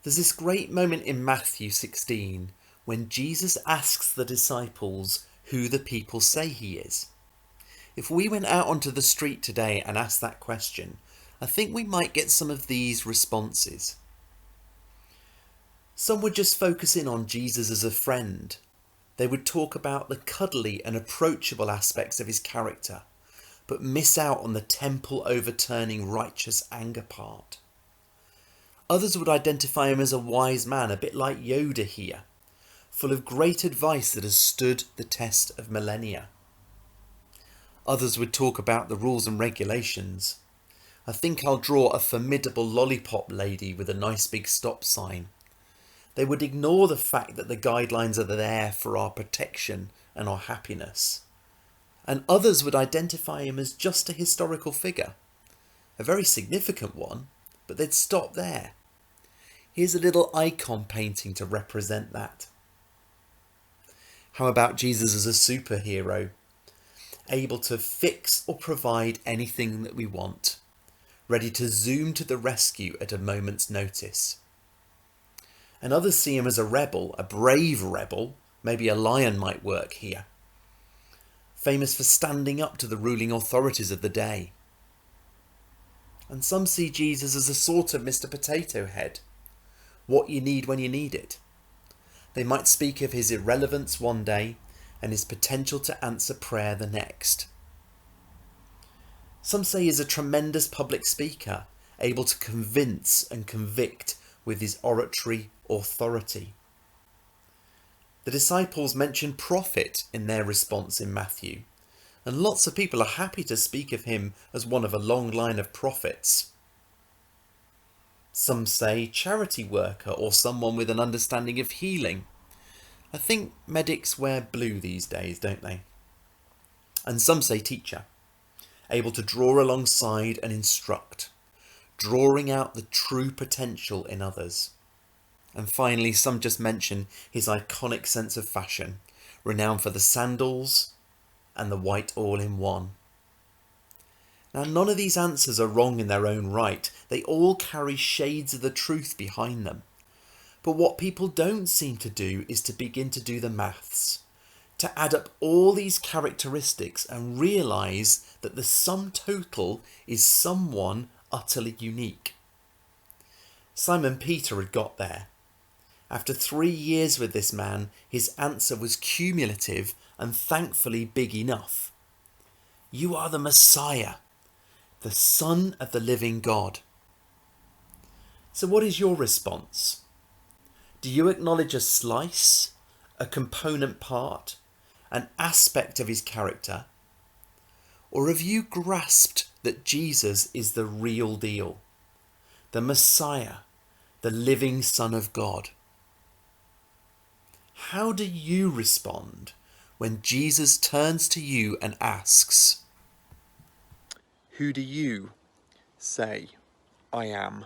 There's this great moment in Matthew 16 when Jesus asks the disciples who the people say he is. If we went out onto the street today and asked that question, I think we might get some of these responses. Some would just focus in on Jesus as a friend. They would talk about the cuddly and approachable aspects of his character, but miss out on the temple overturning righteous anger part. Others would identify him as a wise man, a bit like Yoda here, full of great advice that has stood the test of millennia. Others would talk about the rules and regulations. I think I'll draw a formidable lollipop lady with a nice big stop sign. They would ignore the fact that the guidelines are there for our protection and our happiness. And others would identify him as just a historical figure, a very significant one, but they'd stop there. Here's a little icon painting to represent that. How about Jesus as a superhero, able to fix or provide anything that we want, ready to zoom to the rescue at a moment's notice? And others see him as a rebel, a brave rebel, maybe a lion might work here, famous for standing up to the ruling authorities of the day. And some see Jesus as a sort of Mr. Potato Head, what you need when you need it. They might speak of his irrelevance one day and his potential to answer prayer the next. Some say he's a tremendous public speaker, able to convince and convict with his oratory authority. The disciples mention prophet in their response in Matthew, and lots of people are happy to speak of him as one of a long line of prophets. Some say charity worker or someone with an understanding of healing. I think medics wear blue these days, don't they? And some say teacher, able to draw alongside and instruct, drawing out the true potential in others. And finally, some just mention his iconic sense of fashion, renowned for the sandals and the white all-in-one. Now, none of these answers are wrong in their own right. They all carry shades of the truth behind them. But what people don't seem to do is to begin to do the maths, to add up all these characteristics and realise that the sum total is someone utterly unique. Simon Peter had got there. After 3 years with this man, his answer was cumulative and thankfully big enough. You are the Messiah, the Son of the living God. So what is your response? Do you acknowledge a slice, a component part, an aspect of his character? Or have you grasped that Jesus is the real deal, the Messiah, the living Son of God? How do you respond when Jesus turns to you and asks, "Who do you say I am?"